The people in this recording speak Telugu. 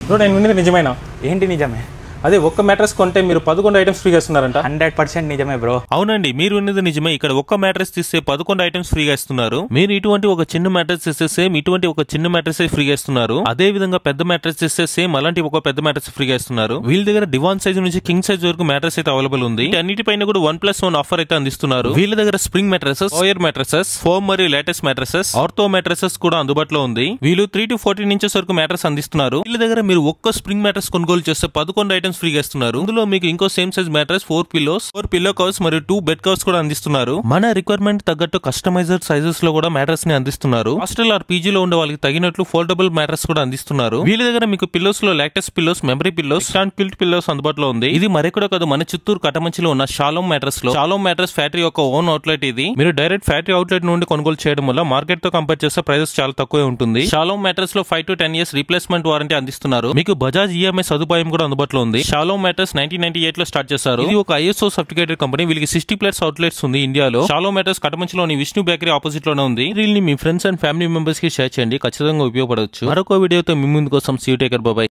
బ్రో నేను విన్నది నిజమేనా? ఏంటి నిజమే? అదే ఒక్క మ్యాట్రెస్ కొంటే మీరు 11 ఐటమ్స్ ఫ్రీగా ఇస్తున్నారంట. 100% నిజమే బ్రో. అవునండి, మీరు విన్నది నిజమే. ఇక్కడ ఒక్క మ్యాట్రెస్ తీస్తే 11 ఐటమ్స్ ఫ్రీగా ఇస్తున్నారు. మీరు ఇటువంటి ఒక చిన్న మ్యాట్రెస్ తీస్తే సేమ్ ఇటువంటి ఒక చిన్న మ్యాట్రెస్ ఫ్రీగా ఇస్తున్నారు. అదే విధంగా పెద్ద మ్యాట్రెస్ తీస్తే సేమ్ అలాంటి ఒక పెద్ద మ్యాట్రెస్ ఫ్రీగా ఇస్తున్నారు. వీళ్ళ దగ్గర డివాన్ సైజ్ నుంచి కింగ్ సైజ్ వరకు మ్యాట్రెస్ అయితే అవైలబుల్ ఉంది. అన్నిటిపైన కూడా 1+1 ఆఫర్ అయితే అందిస్తున్నారు. వీళ్ళ దగ్గర spring mattresses, OYO mattresses, foam మరియు లేటెస్ట్ మ్యాట్రెసెస్, ఆర్థో మ్యాట్రెసెస్ కూడా అందుబాటులో ఉంది. వీళ్ళు 3 to 14 ఇంచెస్ వరకు మ్యాట్రెస్ అందిస్తున్నారు. వీళ్ళ దగ్గర మీరు ఒక్క స్ప్రింగ్ మ్యాట్రెస్ కొనుగోలు చేస్తే 11 ఐటమ్స్ ఫ్రీగా ఇస్తున్నారు. ఇందులో మీకు ఇంకో same size mattress, 4 pillows, 4 pillow covers మరియు 2 బెడ్ కవర్స్ కూడా అందిస్తున్నారు. మన రిక్వైర్మెంట్ తగ్గట్టు కస్టమైజర్ సైజెస్ లో కూడా మ్యాట్రెస్ ని అందిస్తున్నారు. హాస్టల్ ఆర్ పీజీలో ఉండే వాళ్ళకి తగినట్లు ఫోల్డబుల్ మ్యాట్రెస్ కూడా అందిస్తున్నారు. వీళ్ళ దగ్గర మీకు పిల్లోస్ లో latex pillows, memory pillows, stand quilt pillows అందుబాటులో ఉంది. ఇది మరెక్కడ కాదు, మన చిత్తూరు కటమంచిలో ఉన్న షాలోమ్ మ్యాట్రెస్ లో. షాలోమ్ మ్యాట్రెస్ ఫ్యాక్టరీ యొక్క ఓన్ అవుట్లెట్ ఇది. మీరు డైరెక్ట్ ఫ్యాక్టరీ అవుట్లెట్ నుండి కొనుగోలు చేయడం వల్ల మార్కెట్ తో కంపేర్ చేస్తే ప్రైసెస్ చాలా తక్కువే ఉంటుంది. షాలోమ్ మ్యాట్రెస్ లో 5 to 10 years రీప్లేస్మెంట్ వారంటీ అందిస్తున్నారు. మీకు బజాజ్ ఈఎంఐ సదుపాయం కూడా అందుబాటులో ఉంది. షాలోమ్ మ్యాట్రెస్ 1998 లో స్టార్ట్ చేశారు. ఇది ఒక ISO సర్టిఫికేటెడ్ కంపెనీ. వీళ్ళకి 60+ అవుట్లెట్స్ ఉంది ఇండియాలో. షాలోమ్ మ్యాట్రెస్ కటమంచిలోని విష్ణు బేకరీ ఆపోజిట్ లోనే ఉంది. వీళ్ళని మీ ఫ్రెండ్స్ అండ్ ఫ్యామిలీ మెంబర్స్ కి షేర్ చేయండి, ఖచ్చితంగా ఉపయోగపడవచ్చు. మరొక వీడియోతో మీ ముందుకు వస్తాం. See you, take care, bye by.